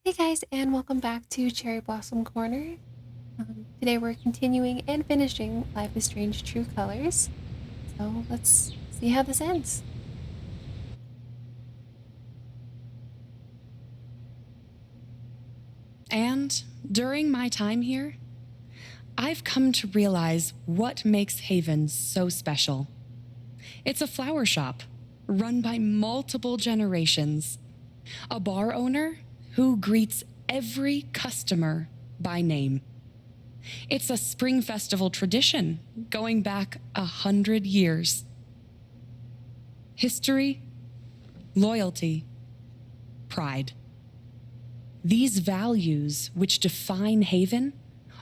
Hey guys, and welcome back to Cherry Blossom Corner. Today we're continuing and finishing Life is Strange True Colors. So let's see how this ends. And during my time here, I've come to realize what makes Haven so special. It's a flower shop run by multiple generations, a bar owner who greets every customer by name. It's a spring festival tradition going back 100 years. History, loyalty, pride. These values which define Haven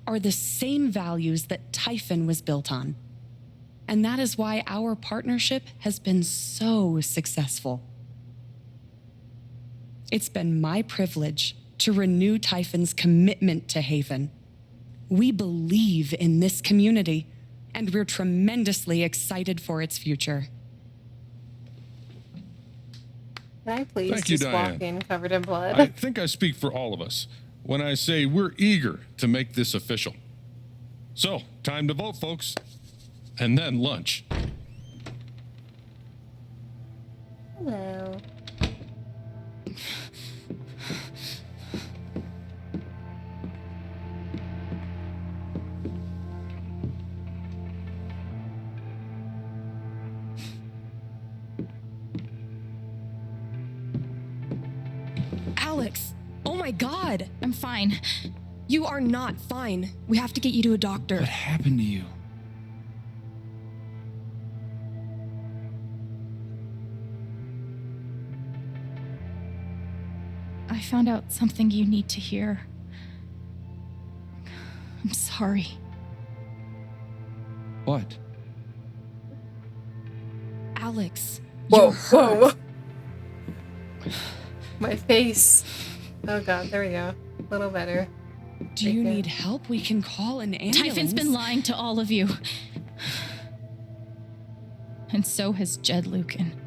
are the same values that Typhon was built on. And that is why our partnership has been so successful. It's been my privilege to renew Typhon's commitment to Haven. We believe in this community, and we're tremendously excited for its future. Can I please Thank you, just Diane. walk in covered in blood? I think I speak for all of us when I say we're eager to make this official. So, time to vote, folks. And then lunch. Hello. Alex! Oh my god! I'm fine. You are not fine. We have to get you to a doctor. What happened to you? I found out something you need to hear. I'm sorry. What? Alex, Whoa, you're hurt. whoa. My face. Oh god, there we go. A little better. Do you Thank you. need help? We can call an ambulance. Typhon's been lying to all of you. And so has Jed Lucan.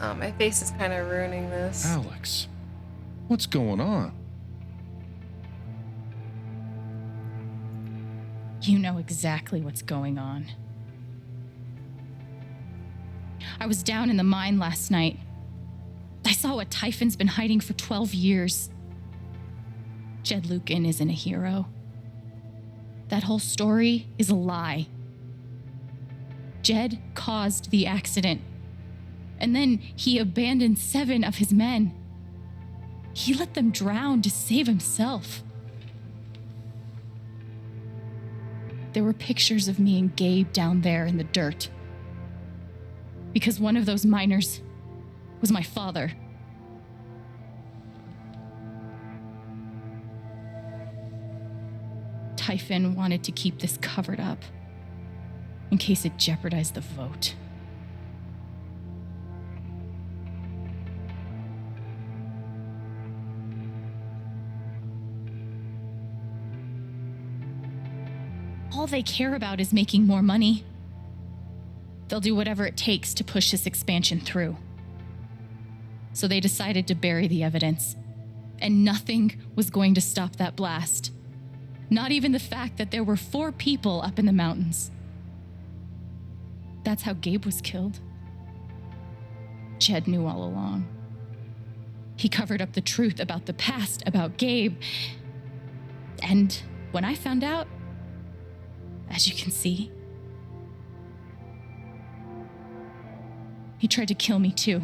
Oh, my face is kind of ruining this. Alex, what's going on? You know exactly what's going on. I was down in the mine last night. I saw what Typhon's been hiding for 12 years. Jed Lucan isn't a hero. That whole story is a lie. Jed caused the accident. And then he abandoned 7 of his men. He let them drown to save himself. There were pictures of me and Gabe down there in the dirt. Because one of those miners was my father. Typhon wanted to keep this covered up in case it jeopardized the vote. All they care about is making more money. They'll do whatever it takes to push this expansion through. So they decided to bury the evidence. And nothing was going to stop that blast. Not even the fact that there were 4 people up in the mountains. That's how Gabe was killed. Jed knew all along. He covered up the truth about the past, about Gabe. And when I found out, as you can see, he tried to kill me too.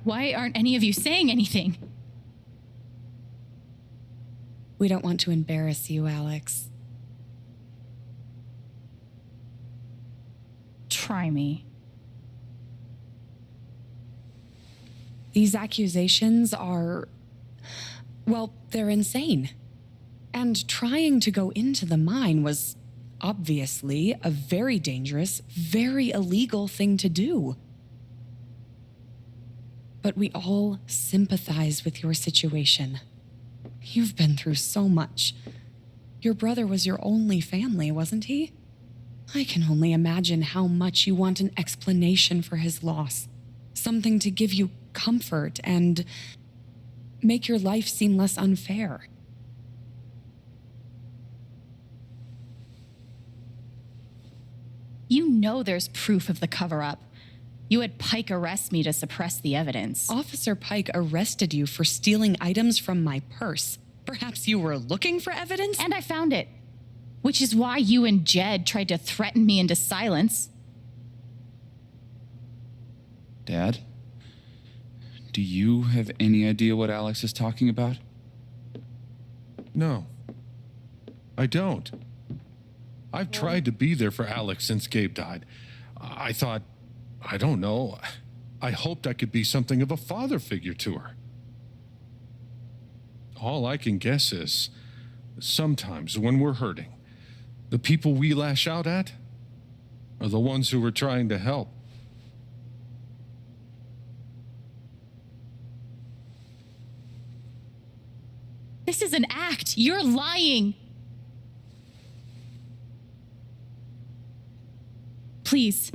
Why aren't any of you saying anything? We don't want to embarrass you, Alex. Try me. These accusations are, well, they're insane. And trying to go into the mine was obviously a very dangerous, very illegal thing to do. But we all sympathize with your situation. You've been through so much, Your brother was your only family, wasn't he? I can only imagine how much you want an explanation for his loss. Something to give you comfort and make your life seem less unfair. You know there's proof of the cover-up. You had Pike arrest me to suppress the evidence. Officer Pike arrested you for stealing items from my purse. Perhaps you were looking for evidence? And I found it. Which is why you and Jed tried to threaten me into silence. Dad? Do you have any idea what Alex is talking about? No, I don't. I've tried to be there for Alex since Gabe died. I thought, I don't know, I hoped I could be something of a father figure to her. All I can guess is, sometimes when we're hurting, the people we lash out at are the ones who we're trying to help. This is an act. You're lying. Please.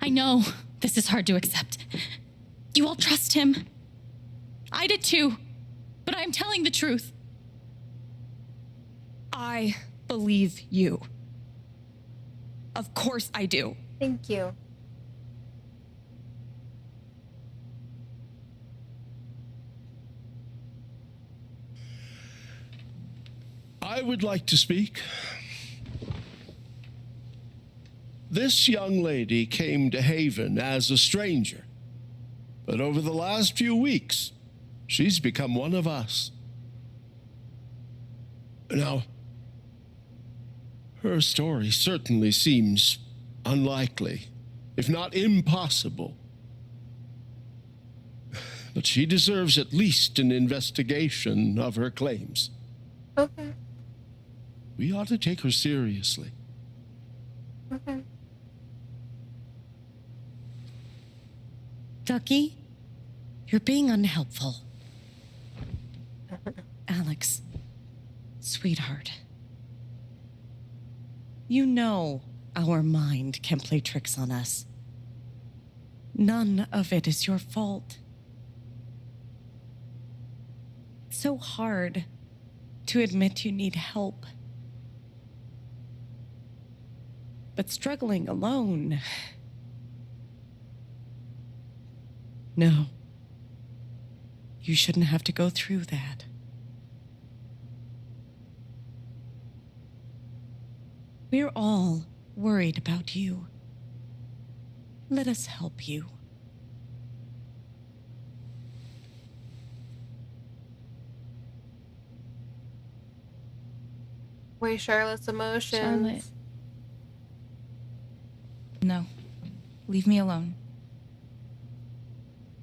I know this is hard to accept. You all trust him. I did too, but I'm telling the truth. I believe you. Of course I do. Thank you. I would like to speak. This young lady came to Haven as a stranger, but over the last few weeks, she's become one of us. Now, her story certainly seems unlikely, if not impossible. But she deserves at least an investigation of her claims. Okay. We ought to take her seriously. Okay. Ducky, you're being unhelpful. Alex, sweetheart. You know our mind can play tricks on us. None of it is your fault. It's so hard to admit you need help. But struggling alone... No. You shouldn't have to go through that. We're all worried about you. Let us help you. Wait, Charlotte's emotions. Charlotte. No. Leave me alone.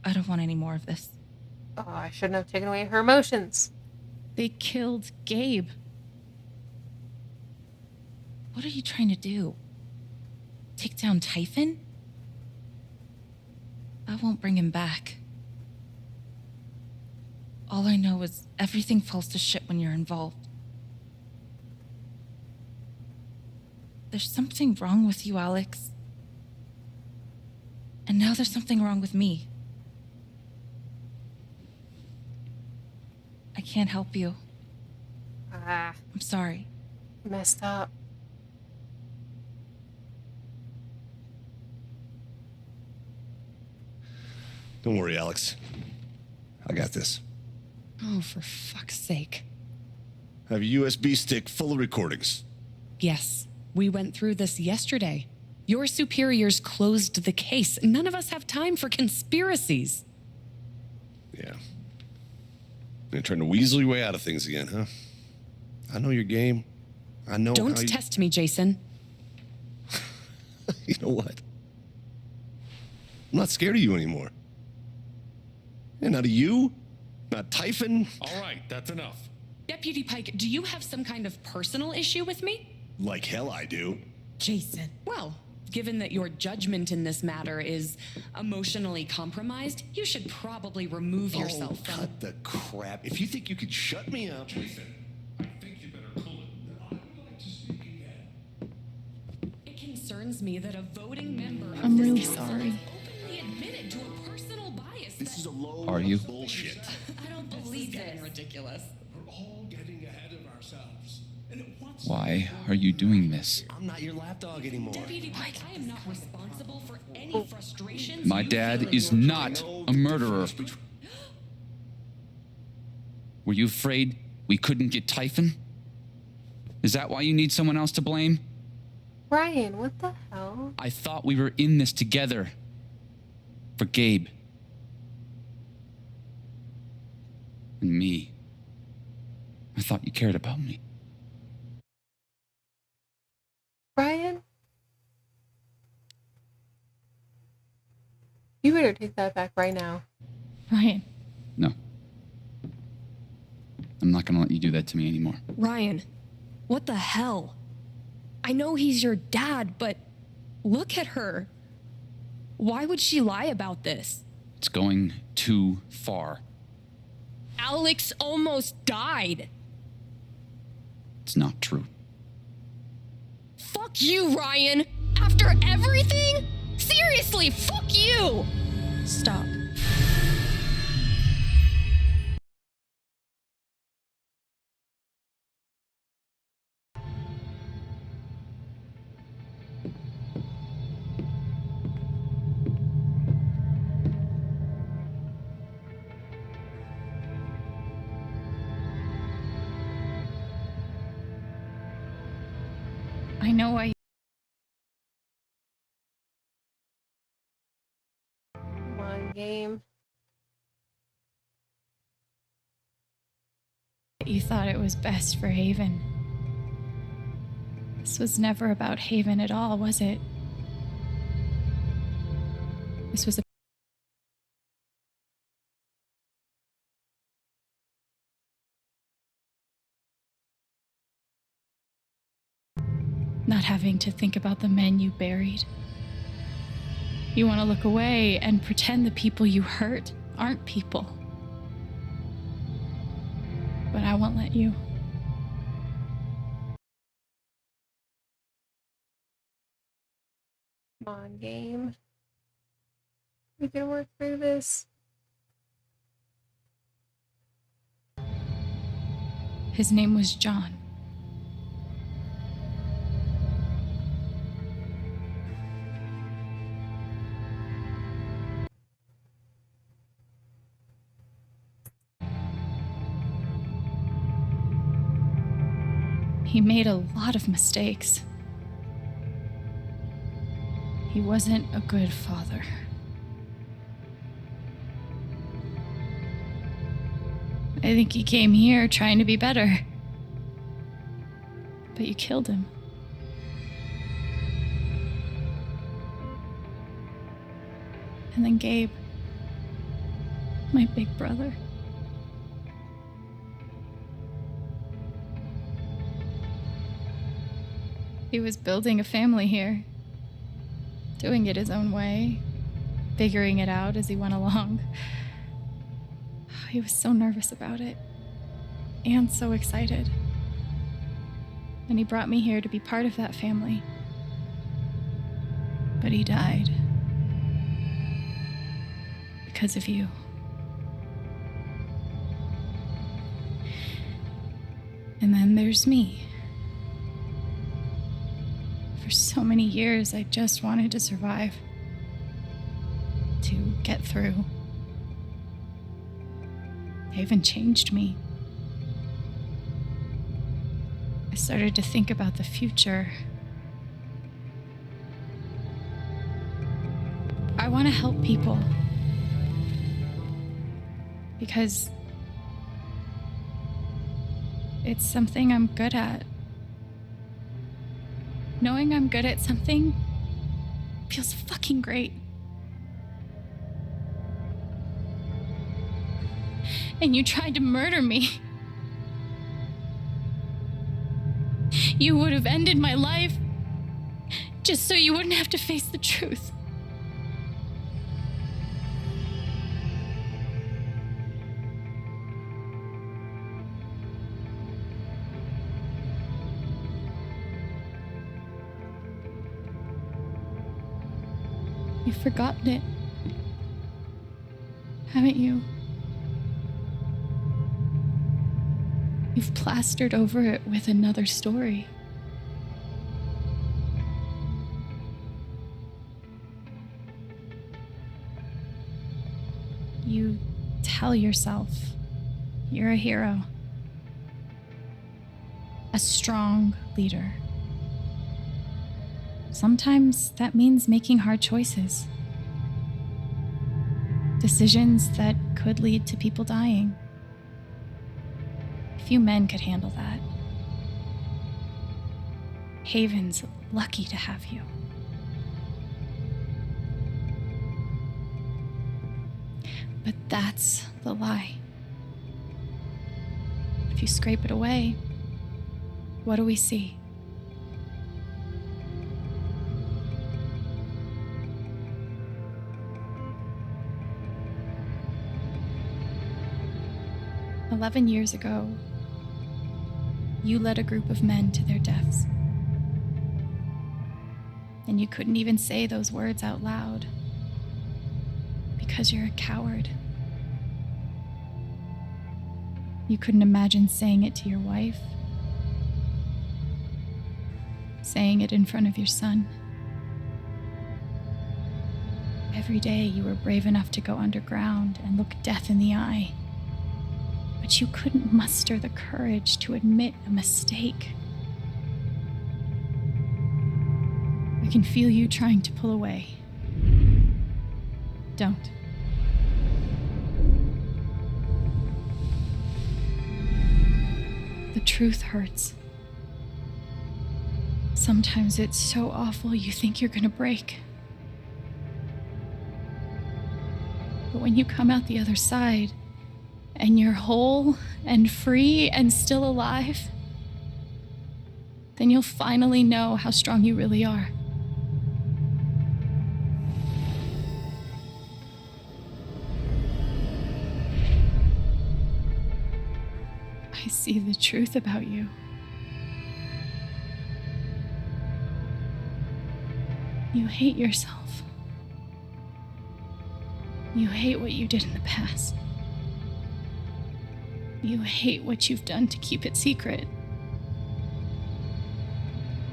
I don't want any more of this. Oh, I shouldn't have taken away her emotions. They killed Gabe. What are you trying to do? Take down Typhon? I won't bring him back. All I know is everything falls to shit when you're involved. There's something wrong with you, Alex. And now there's something wrong with me. I can't help you. Ah, I'm sorry. messed up. Don't worry, Alex. I got this. Oh, for fuck's sake. I have a USB stick full of recordings. Yes, we went through this yesterday. Your superiors closed the case. None of us have time for conspiracies. Yeah. You're trying to weasel your way out of things again, huh? I know your game. I know Don't how you... test me, Jason. You know what? I'm not scared of you anymore. And not of you, not Typhon. All right, that's enough. Deputy Pike, do you have some kind of personal issue with me? Like hell I do. Jason. Well, Given that your judgment in this matter is emotionally compromised, you should probably remove yourself from... Cut the crap. If you think you could shut me up... Jason, I think you better cool it. I would like to speak again. It concerns me that a voting member of I'm this really council sorry. has openly admitted to a personal bias This is a load Are you? of bullshit. I don't believe this. Ridiculous. We're all getting ahead of ourselves. And what's Why are you doing this? I'm not your lapdog anymore. Deputy Pike, I am not responsible for any frustrations. My you dad feel is in your not a murderer. Were you afraid we couldn't get Typhon? Is that why you need someone else to blame? Ryan, what the hell? I thought we were in this together. For Gabe. And me. I thought you cared about me. Ryan? You better take that back right now. Ryan, No. I'm not gonna let you do that to me anymore. Ryan, what the hell? I know he's your dad, but look at her. Why would she lie about this? It's going too far. Alex almost died. It's not true. Fuck you, Ryan. After everything? Seriously, fuck you. Stop. I know why Come on, game. you thought it was best for Haven. This was never about Haven at all, was it? This was not having to think about the men you buried. You want to look away and pretend the people you hurt aren't people. But I won't let you. Come on, game. We can work through this. His name was John. He made a lot of mistakes. He wasn't a good father. I think he came here trying to be better. But you killed him. And then Gabe, my big brother. He was building a family here, doing it his own way, figuring it out as he went along. He was so nervous about it, and so excited. And he brought me here to be part of that family. But he died. Because of you. And then there's me. For so many years, I just wanted to survive. To get through. Haven changed me. I started to think about the future. I want to help people. Because it's something I'm good at. Knowing I'm good at something feels fucking great. And you tried to murder me. You would have ended my life. just so you wouldn't have to face the truth. You've forgotten it, haven't you? You've plastered over it with another story. You tell yourself you're a hero, a strong leader. Sometimes that means making hard choices, decisions that could lead to people dying. Few men could handle that. Haven's lucky to have you. But that's the lie. If you scrape it away, what do we see? "11 years ago, you led a group of men to their deaths. And you couldn't even say those words out loud because you're a coward. You couldn't imagine saying it to your wife, saying it in front of your son. Every day you were brave enough to go underground and look death in the eye. But you couldn't muster the courage to admit a mistake. I can feel you trying to pull away. Don't. The truth hurts. Sometimes it's so awful you think you're gonna break. But when you come out the other side, and you're whole and free and still alive, then you'll finally know how strong you really are. I see the truth about you. You hate yourself. You hate what you did in the past. You hate what you've done to keep it secret.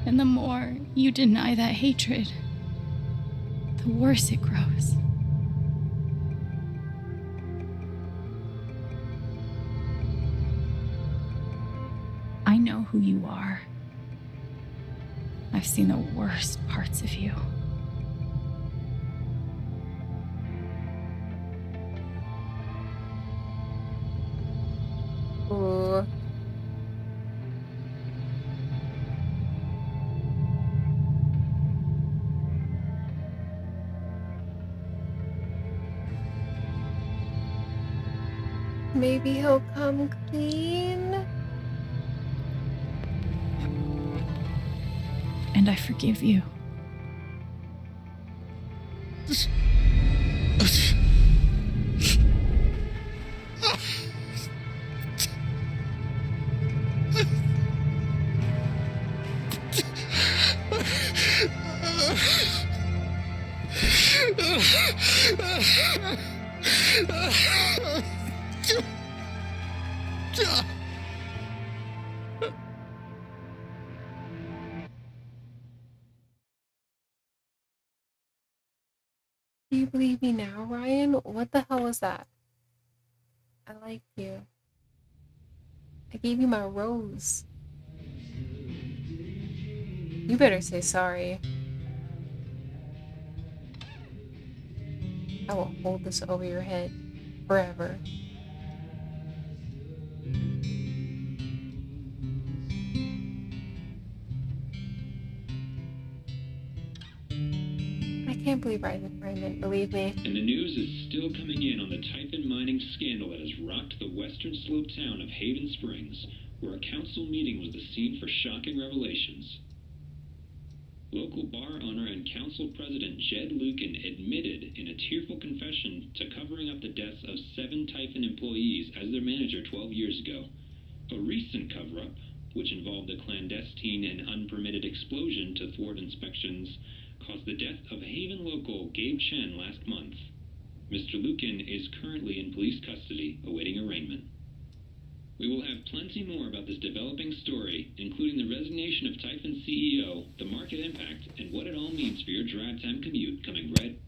And the more you deny that hatred, the worse it grows. I know who you are. I've seen the worst parts of you. Ooh. Maybe he'll come clean. And I forgive you. Do you believe me now, Ryan? What the hell was that? I like you. I gave you my rose. You better say sorry. I will hold this over your head forever. I can't believe Ryan didn't believe me. And the news is still coming in on the Typhon mining scandal that has rocked the western slope town of Haven Springs, where a council meeting was the scene for shocking revelations. Local bar owner and council president Jed Lucan admitted in a tearful confession to covering up the deaths of 7 Typhon employees as their manager 12 years ago. A recent cover-up, which involved a clandestine and unpermitted explosion to thwart inspections, caused the death of Haven local Gabe Chen last month. Mr. Lucan is currently in police custody, awaiting arraignment. We will have plenty more about this developing story, including the resignation of Typhon CEO, the market impact, and what it all means for your drive time commute, coming right.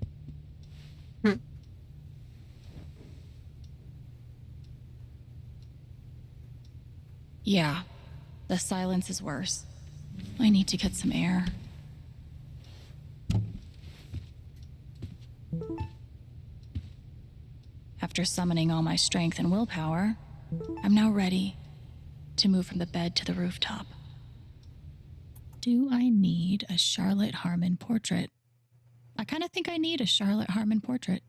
Yeah, the silence is worse. I need to get some air. After summoning all my strength and willpower, I'm now ready to move from the bed to the rooftop. Do I need a Charlotte Harmon portrait? I kind of think I need a Charlotte Harmon portrait.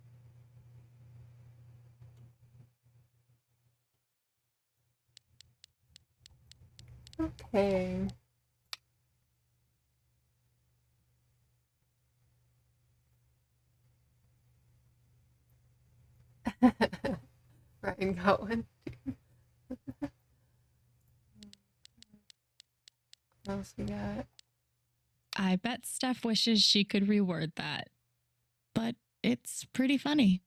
Okay. Ryan got one. What else we got? I bet Steph wishes she could reword that. But it's pretty funny.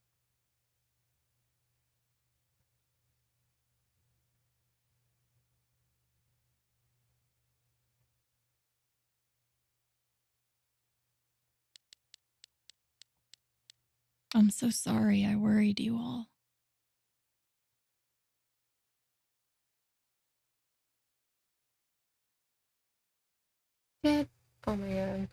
I'm so sorry I worried you all. Shit. Oh my god.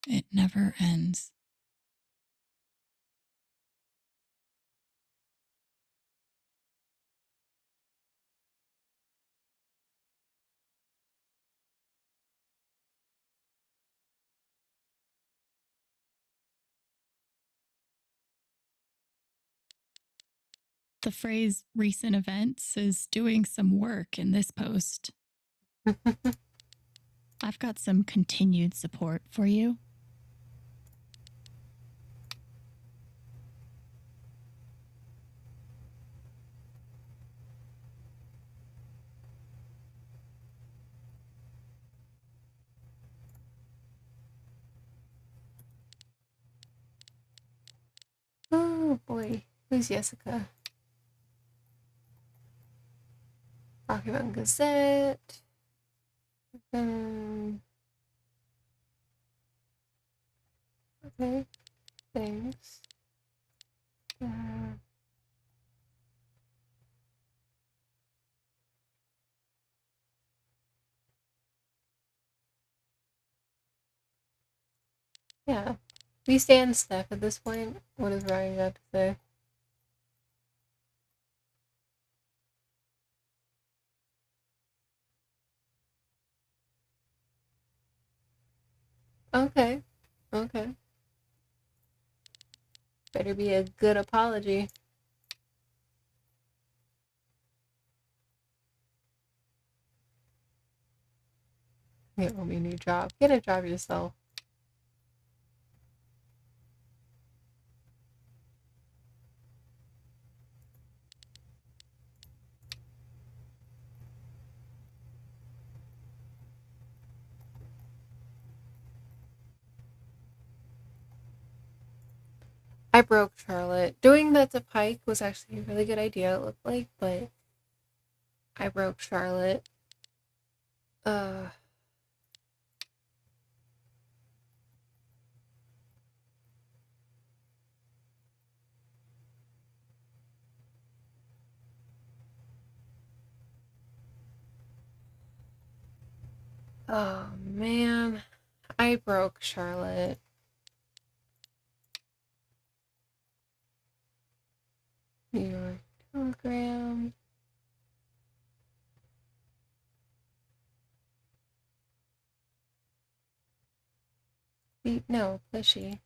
It never ends. The phrase recent events is doing some work in this post. I've got some continued support for you. Oh boy. Who's Jessica? Rocky Mountain Gazette. Okay. Thanks. Yeah. We stand Steph at this point. What does Ryan got to say? Okay. Okay. Better be a good apology. You owe me a new job. Get a job yourself. I broke Charlotte. Doing that to Pike was actually a really good idea, it looked like, but I broke Charlotte. Oh man. I broke Charlotte. New York Telegram. No, Pushy.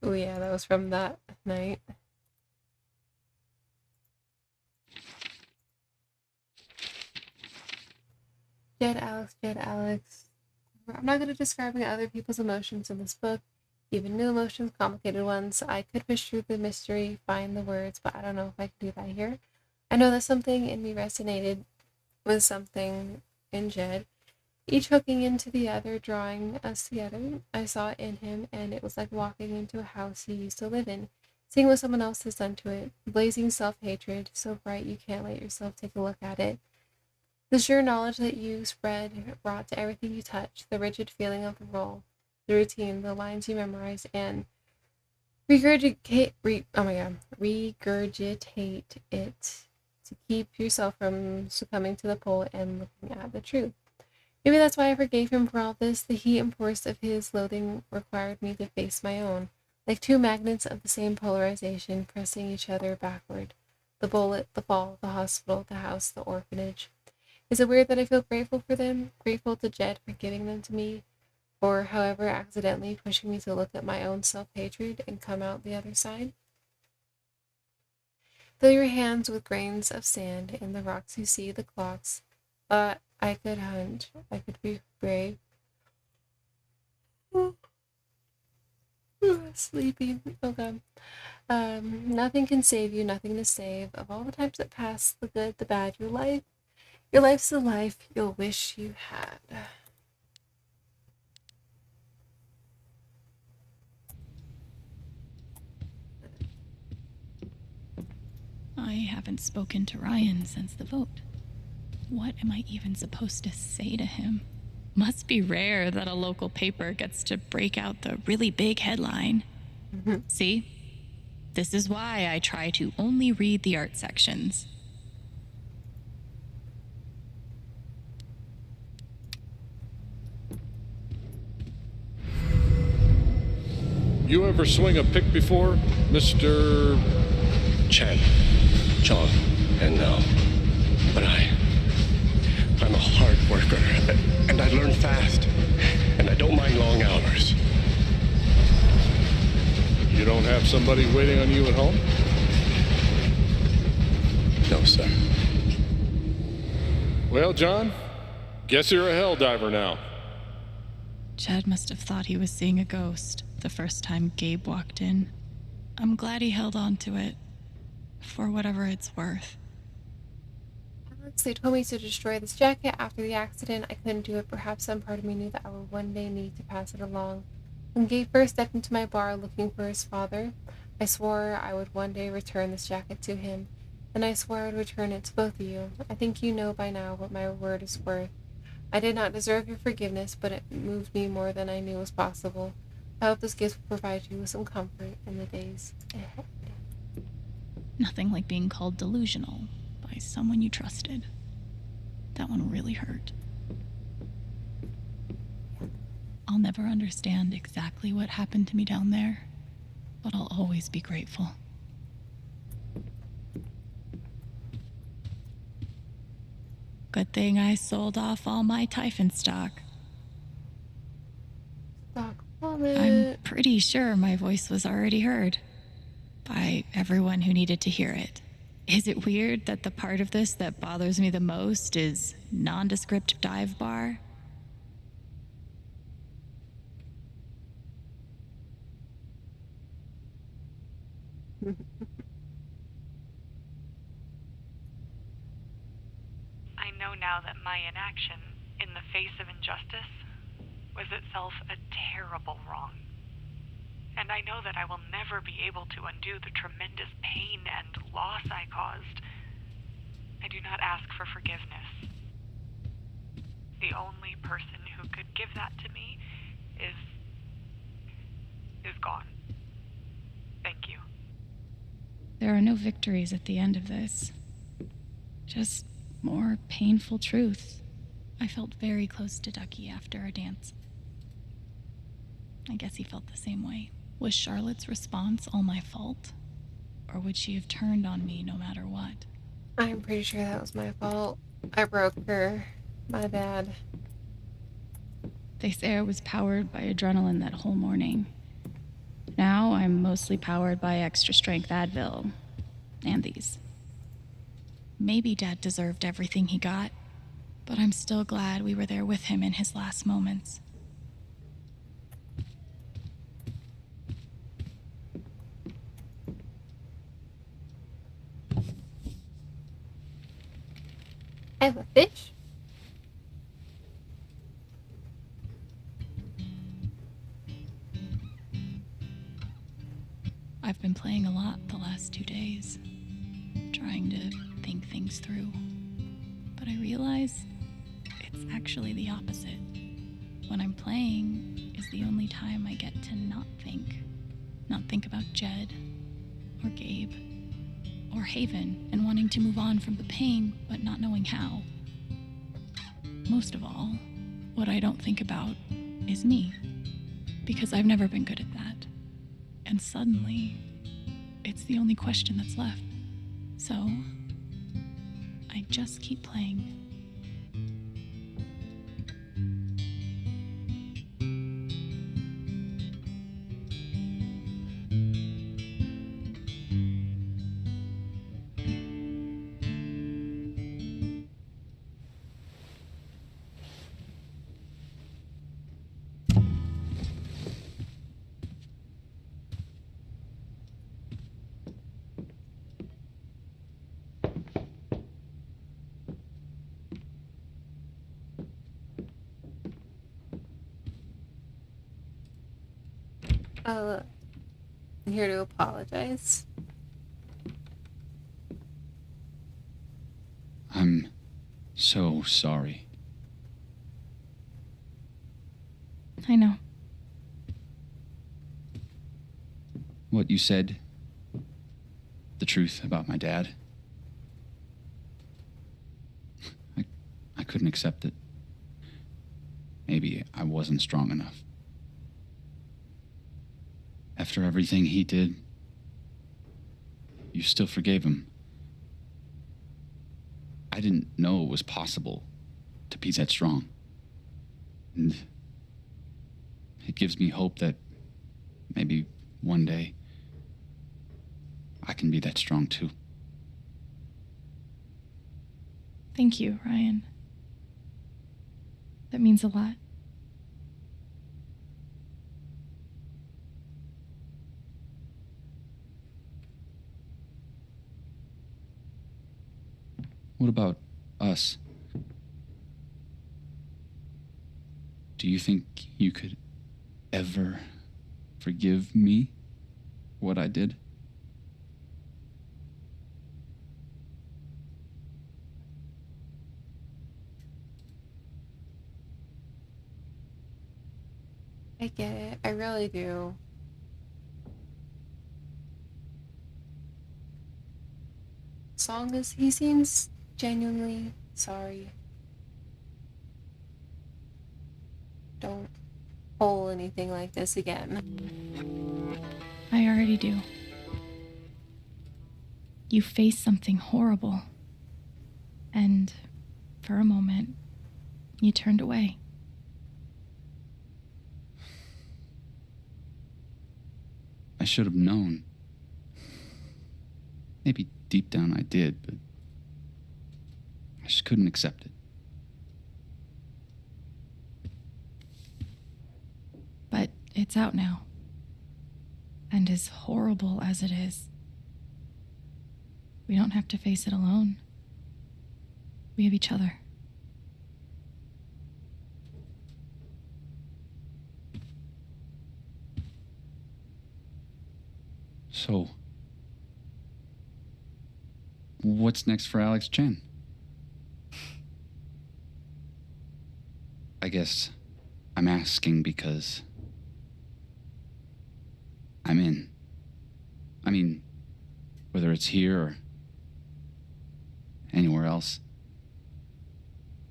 Oh yeah, that was from that night. Jed Alex, Jed Alex. I'm not good at describing other people's emotions in this book, even new emotions, complicated ones. I could push through the mystery, find the words, but I don't know if I can do that here. I know that something in me resonated with something in Jed, each hooking into the other, drawing us together. I saw it in him, and it was like walking into a house he used to live in, seeing what someone else has done to it, blazing self-hatred, so bright you can't let yourself take a look at it. The sure knowledge that you spread brought to everything you touch, the rigid feeling of the role, the routine, the lines you memorize, and regurgitate it to keep yourself from succumbing to the pull and looking at the truth. Maybe that's why I forgave him for all this. The heat and force of his loathing required me to face my own, like two magnets of the same polarization pressing each other backward. The bullet, the fall, the hospital, the house, the orphanage. Is it weird that I feel grateful for them? Grateful to Jed for giving them to me? Or, however, accidentally pushing me to look at my own self-hatred and come out the other side? Fill your hands with grains of sand in the rocks you see, the clocks. I could hunt. I could be brave. Sleepy. Oh god. Nothing can save you, nothing to save. Of all the times that pass, the good, the bad, your life's the life you'll wish you had. I haven't spoken to Ryan since the vote. What am I even supposed to say to him? Must be rare that a local paper gets to break out the really big headline. See? This is why I try to only read the art sections. You ever swing a pick before, Mr. Chen, John, and now. But I'm a hard worker, and I learn fast, and I don't mind long hours. You don't have somebody waiting on you at home? No, sir. Well, John, guess you're a hell diver now. Chad must have thought he was seeing a ghost the first time Gabe walked in. I'm glad he held on to it, for whatever it's worth. Alex, they told me to destroy this jacket after the accident. I couldn't do it. Perhaps some part of me knew that I would one day need to pass it along. When Gabe first stepped into my bar looking for his father, I swore I would one day return this jacket to him, and I swore I would return it to both of you. I think you know by now what my word is worth. I did not deserve your forgiveness, but it moved me more than I knew was possible. I hope this gift will provide you with some comfort in the days ahead. Nothing like being called delusional by someone you trusted. That one really hurt. I'll never understand exactly what happened to me down there, but I'll always be grateful. Good thing I sold off all my Typhon stock. I'm pretty sure my voice was already heard by everyone who needed to hear it. Is it weird that the part of this that bothers me the most is nondescript dive bar? I know now that my inaction, in the face of injustice, was itself a terrible wrong. And I know that I will never be able to undo the tremendous pain and loss I caused. I do not ask for forgiveness. The only person who could give that to me is gone. Thank you. There are no victories at the end of this. Just more painful truth. I felt very close to Ducky after our dance. I guess he felt the same way. Was Charlotte's response all my fault? Or would she have turned on me no matter what? I'm pretty sure that was my fault. I broke her. My bad. They say I was powered by adrenaline that whole morning. Now I'm mostly powered by extra strength Advil. And these. Maybe Dad deserved everything he got, but I'm still glad we were there with him in his last moments. I have a fish? I've been playing a lot the last 2 days, trying to think things through. But I realize it's actually the opposite. When I'm playing is the only time I get to not think. Not think about Jed, or Gabe, or Haven, and wanting to move on from the pain, but not knowing how. Most of all, what I don't think about is me, because I've never been good at that. And suddenly, it's the only question that's left. So, I just keep playing. I'm here to apologize. I'm so sorry. I know. What you said, the truth about my dad, I couldn't accept it. Maybe I wasn't strong enough. After everything he did, you still forgave him. I didn't know it was possible to be that strong. And it gives me hope that maybe one day I can be that strong too. Thank you, Ryan. That means a lot. What about us? Do you think you could ever forgive me for what I did? I get it. I really do. As long as he seems genuinely sorry. Don't pull anything like this again. I already do. You faced something horrible. And for a moment, you turned away. I should have known. Maybe deep down I did, but I just couldn't accept it. But it's out now. And as horrible as it is, we don't have to face it alone. We have each other. So, what's next for Alex Chen? I guess I'm asking because I'm in. I mean, whether it's here or anywhere else.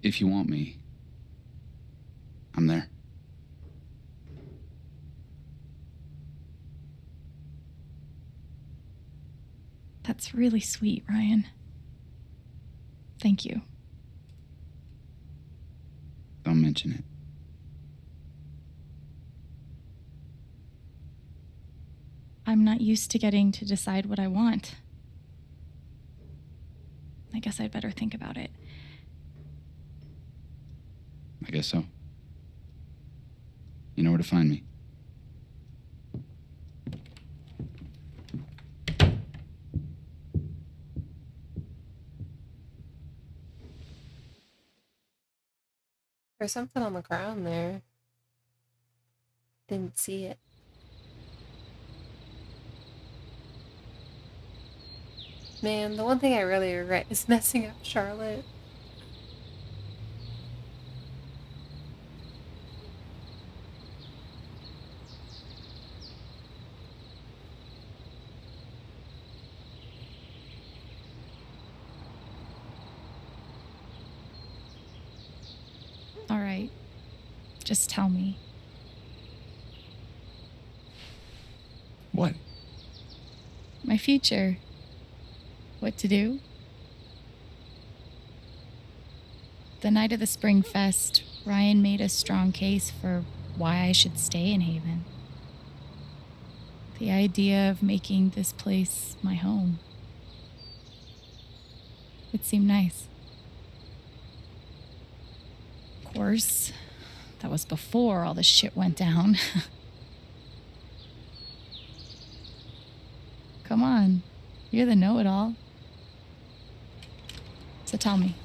If you want me, I'm there. That's really sweet, Ryan. Thank you. Don't mention it. I'm not used to getting to decide what I want. I guess I'd better think about it. I guess so. You know where to find me. There's something on the ground there. Didn't see it. Man, the one thing I really regret is messing up Charlotte. All right. Just tell me. What? My future. What to do? The night of the Spring Fest, Ryan made a strong case for why I should stay in Haven. The idea of making this place my home. It seemed nice. Of course, that was before all the shit went down. Come on, you're the know-it-all. So tell me.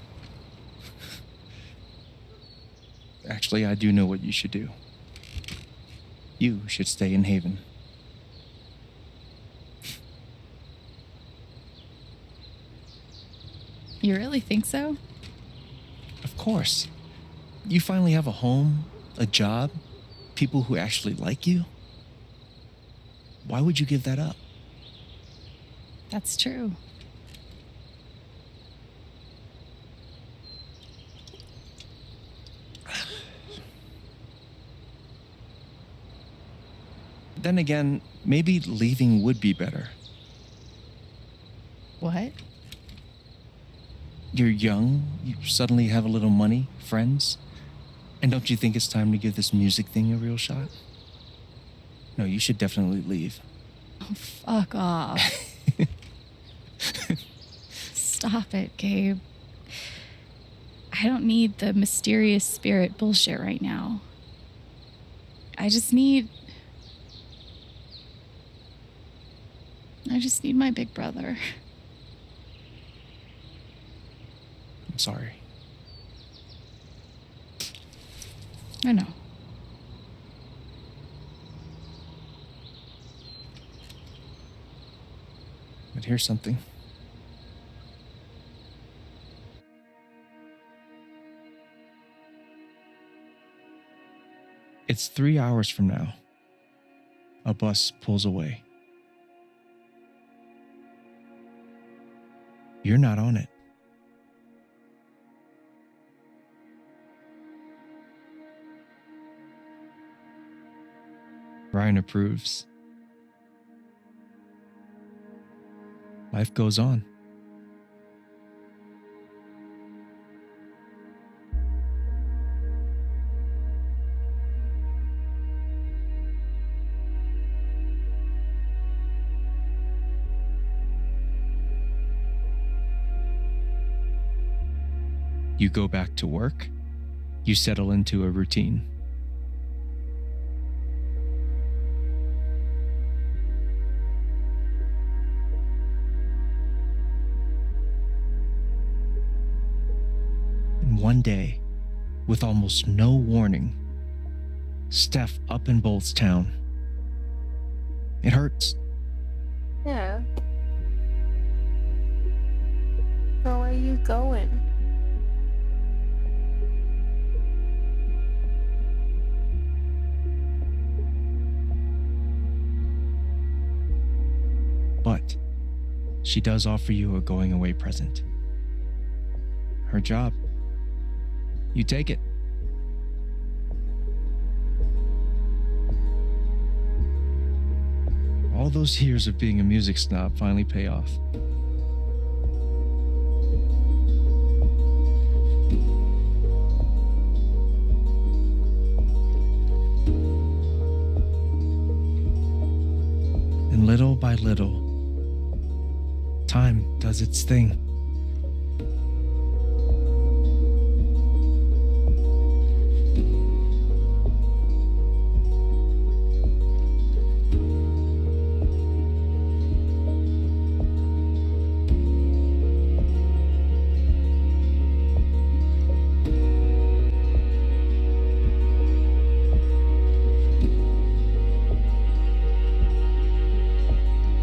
Actually, I do know what you should do. You should stay in Haven. You really think so? Of course. You finally have a home, a job, people who actually like you. Why would you give that up? That's true. Then again, maybe leaving would be better. What? You're young, you suddenly have a little money, friends. And don't you think it's time to give this music thing a real shot? No, you should definitely leave. Oh, fuck off. Stop it, Gabe. I don't need the mysterious spirit bullshit right now. I just need my big brother. I'm sorry. I know. But here's something. It's 3 hours from now. A bus pulls away. You're not on it. Ryan approves. Life goes on. You go back to work. You settle into a routine. And one day, with almost no warning, Steph up and bolts town. It hurts. Yeah. Bro, where are you going? But she does offer you a going away present. Her job. You take it. all those years of being a music snob finally pay off. And little by little, time does its thing.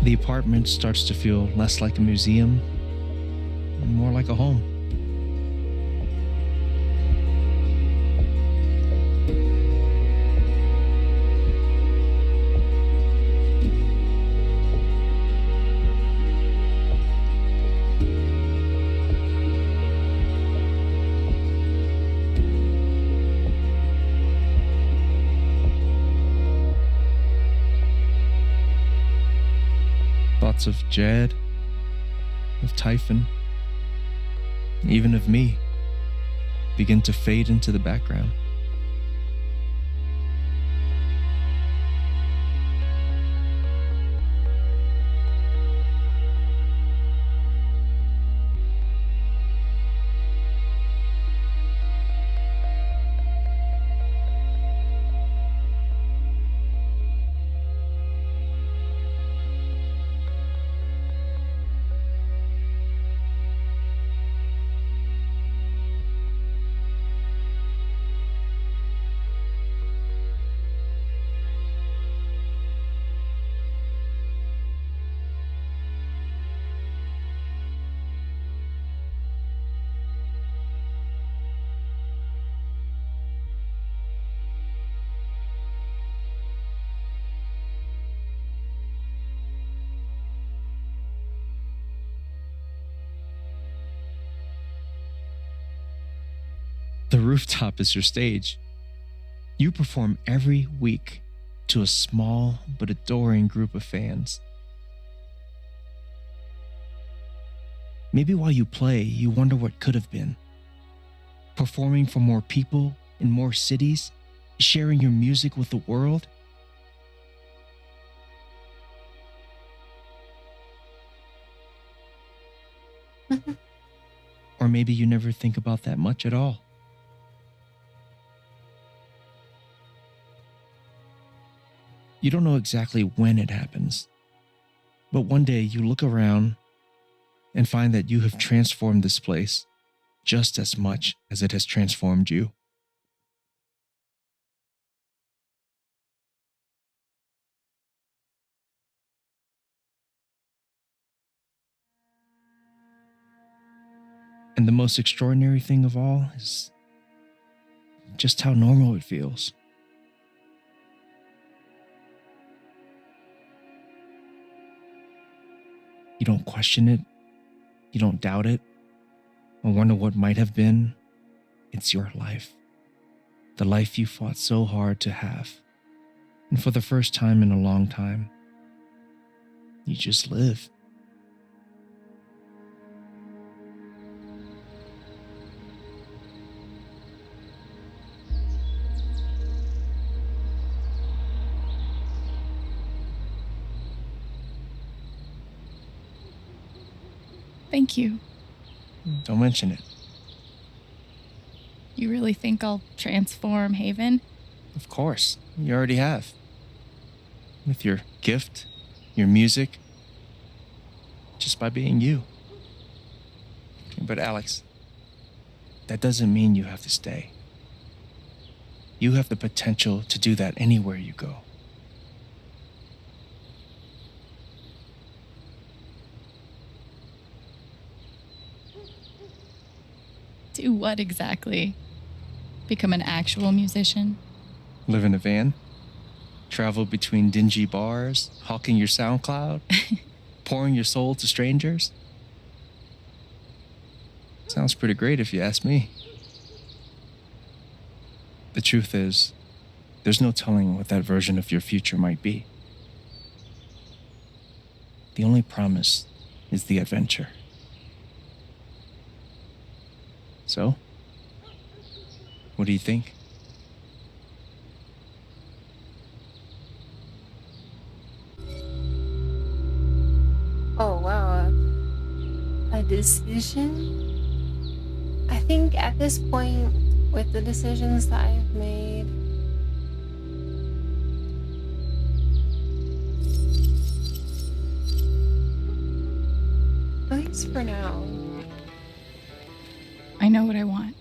The apartment starts to feel less like a museum and more like a home. Thoughts of Jed, of Typhon, even of me, begin to fade into the background. The rooftop is your stage. You perform every week to a small but adoring group of fans. Maybe while you play, you wonder what could have been. Performing for more people in more cities, sharing your music with the world. Or maybe you never think about that much at all. You don't know exactly when it happens, but one day you look around and find that you have transformed this place just as much as it has transformed you. And the most extraordinary thing of all is just how normal it feels. You don't question it. You don't doubt it or wonder what might have been. It's your life. The life you fought so hard to have. And for the first time in a long time, you just live. Thank you. Don't mention it. You really think I'll transform Haven? Of course, you already have. With your gift, your music, just by being you. But Alex, that doesn't mean you have to stay. You have the potential to do that anywhere you go. Do what exactly? Become an actual musician? Live in a van? Travel between dingy bars, hawking your SoundCloud? Pouring your soul to strangers? Sounds pretty great if you ask me. The truth is, there's no telling what that version of your future might be. The only promise is the adventure. So, what do you think? Oh, wow. A decision? I think at this point, with the decisions that I've made, at least for now, I know what I want.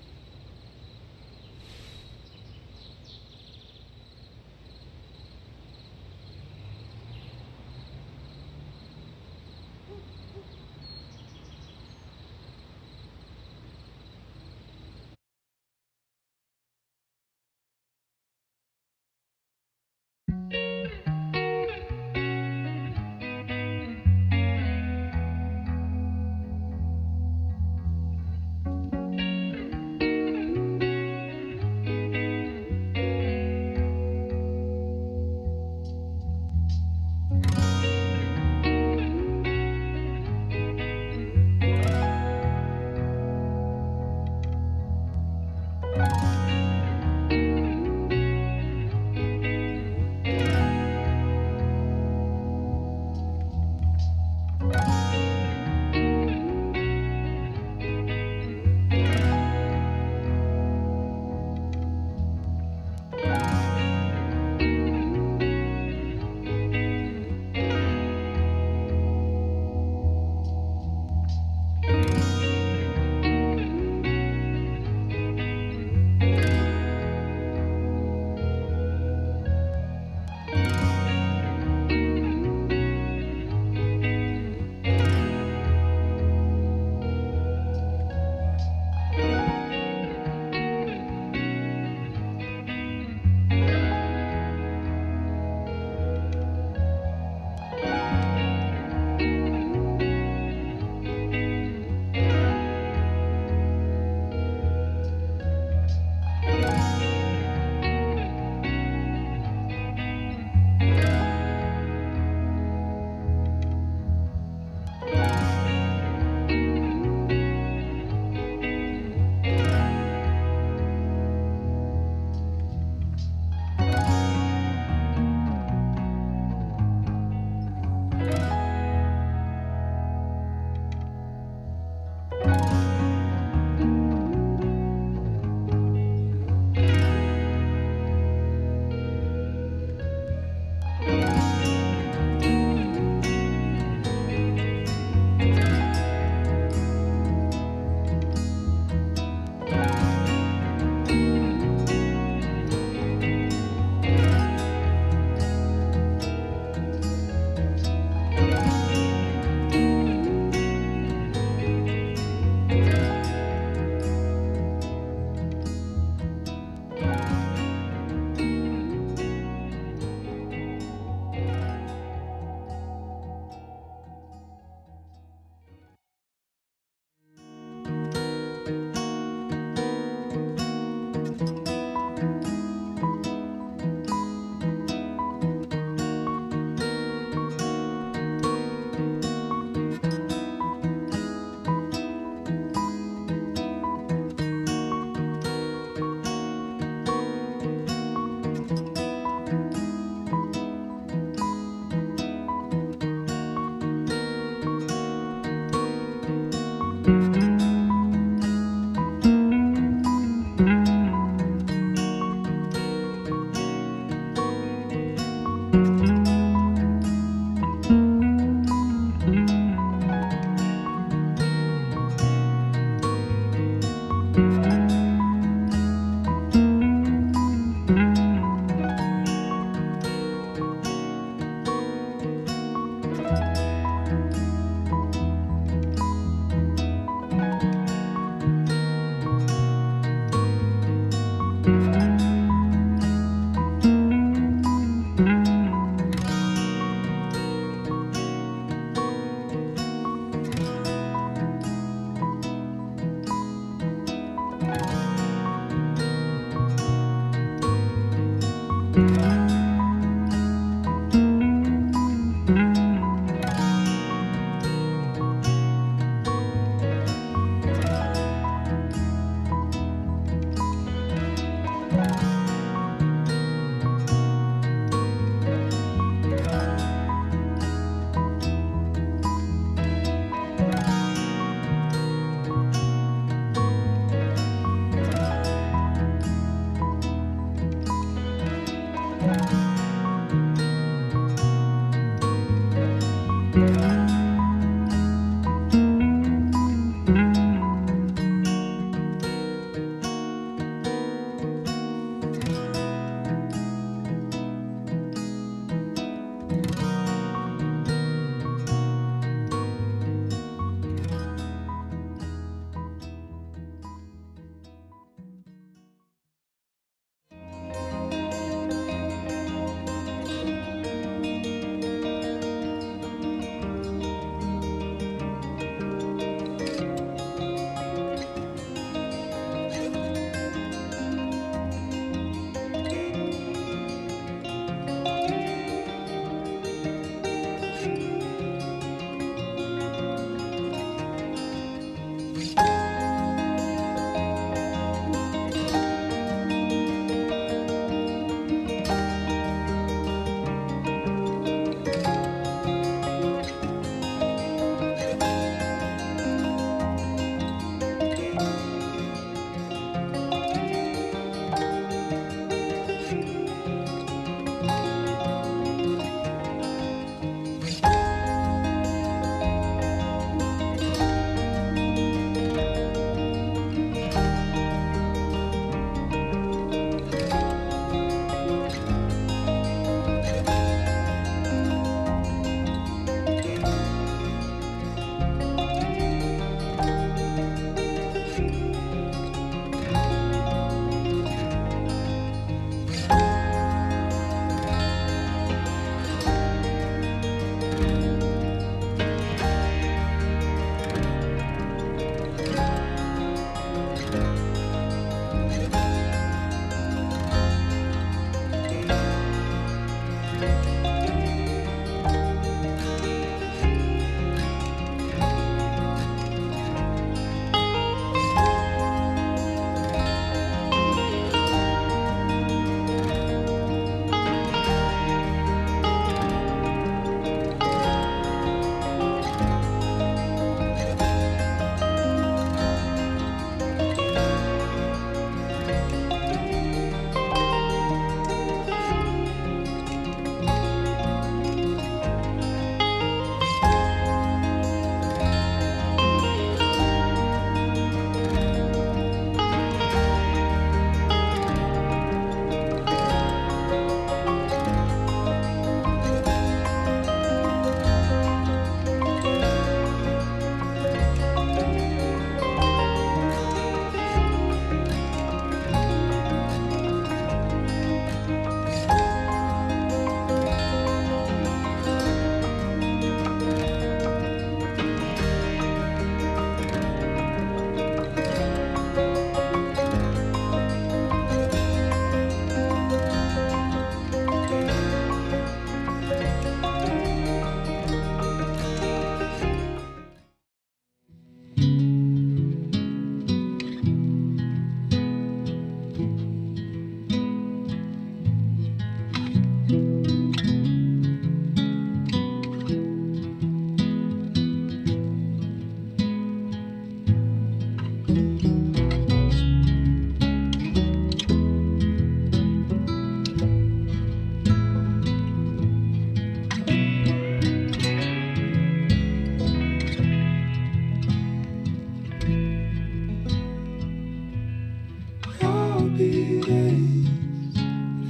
I'll be days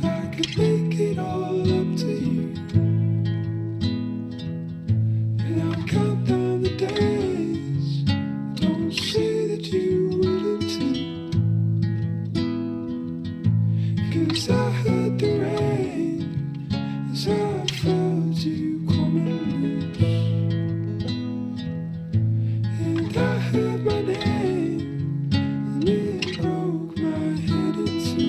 I could make it all up to you, and I'll count down the days. Don't say that you wouldn't too, 'cause I heard the rain as I felt you coming loose, and I heard my name and it broke my head in two.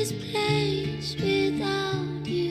this place without you.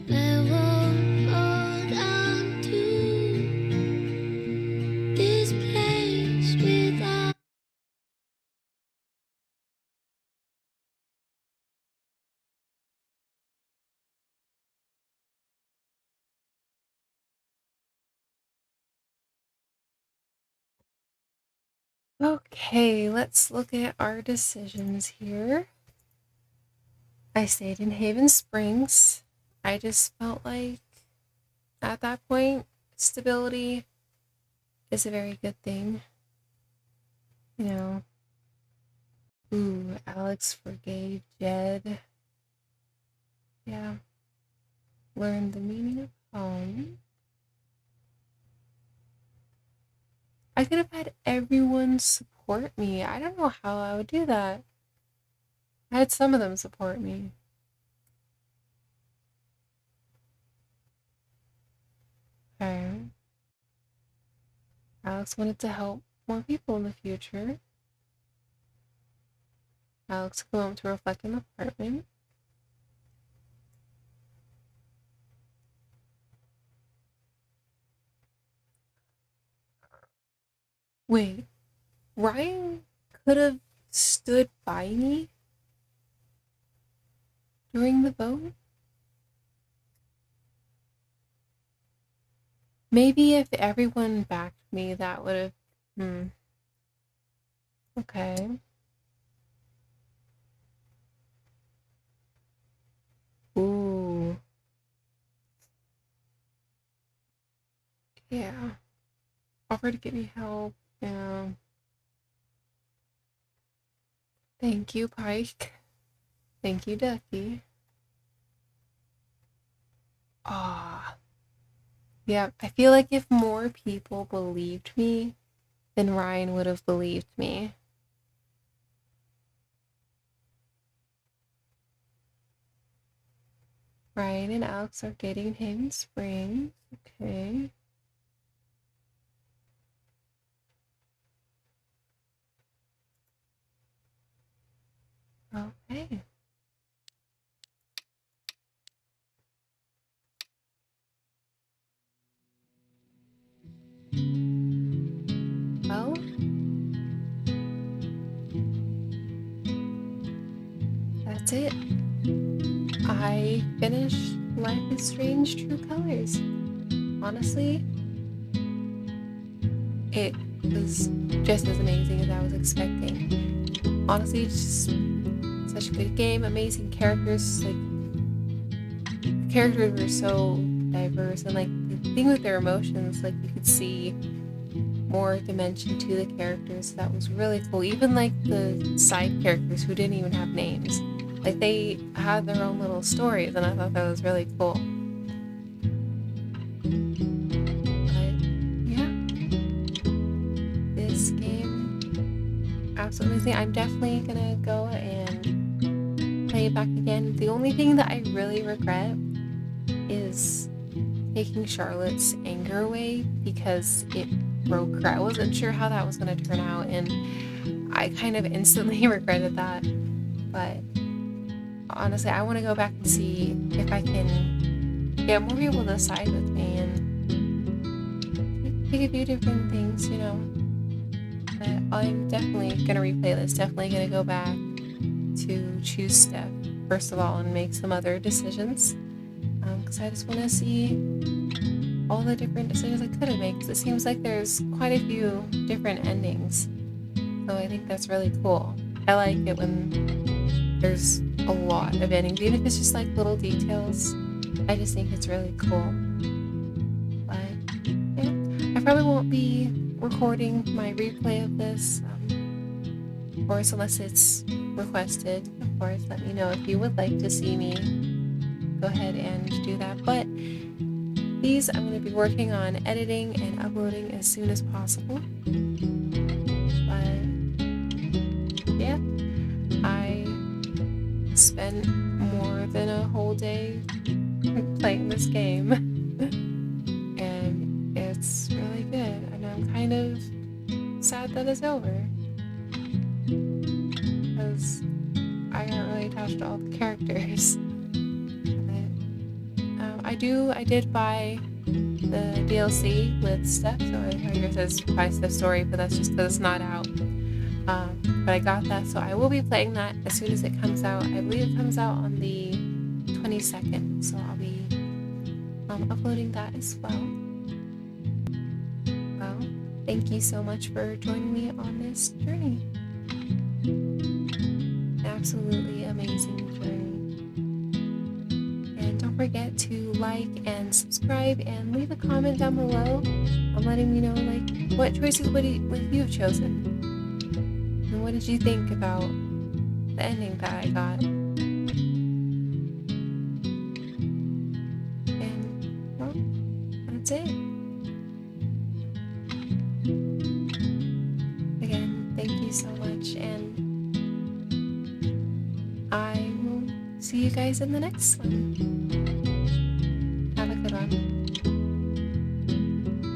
I won't hold on to this place without. Okay, let's look at our decisions here. I stayed in Haven Springs. I just felt like at that point, stability is a very good thing. You know. Ooh, Alex forgave Jed. Yeah. Learned the meaning of home. I could have had everyone support me. I don't know how I would do that. I had some of them support me. Okay. Alex wanted to help more people in the future. Alex came home to reflect in the apartment. Wait, Ryan could have stood by me during the vote? Maybe if everyone backed me, that would have... Okay. Ooh. Yeah. Offer to get me help. Yeah. Thank you, Pike. Thank you, Ducky. Ah. Yeah, I feel like if more people believed me, then Ryan would have believed me. Ryan and Alex are dating in Haven Springs. Okay. Okay. Well, that's it. I finished Life is Strange True Colors. Honestly, it was just as amazing as I was expecting. Honestly, it's just such a good game, amazing characters. Like, the characters were so diverse, and like the thing with their emotions, like you could see more dimension to the characters. That was really cool. Even like the side characters who didn't even have names, like they had their own little stories, and I thought that was really cool. But yeah, this game, absolutely amazing. I'm definitely gonna go and play it back again. The only thing that I really regret is taking Charlotte's anger away, because it broke her. I wasn't sure how that was going to turn out, and I kind of instantly regretted that. But honestly, I want to go back and see if I can get more people to side with me, and we could do different things, you know. But I'm definitely going to replay this, definitely going to go back to choose Steph first of all and make some other decisions, because I just want to see all the different decisions I could have made, because it seems like there's quite a few different endings. So I think that's really cool. I like it when there's a lot of endings, even if it's just like little details. I just think it's really cool. But yeah, I probably won't be recording my replay of this, of course, unless it's requested. Of course, let me know if you would like to see me go ahead and do that. But these I'm going to be working on editing and uploading as soon as possible. But yeah, I spent more than a whole day playing this game. And it's really good. And I'm kind of sad that it's over, because I got really attached to all the characters. I did buy the DLC with Steph, so I hear it says buy Steph's story, but that's just because it's not out. But I got that, so I will be playing that as soon as it comes out. I believe it comes out on the 22nd, so I'll be uploading that as well. Well, thank you so much for joining me on this journey. Absolutely amazing journey. And don't forget to like and subscribe and leave a comment down below on letting me know like what choices would you have chosen, and what did you think about the ending that I got. And well, that's it. Again, thank you so much, and I will see you guys in the next one. Have a good one.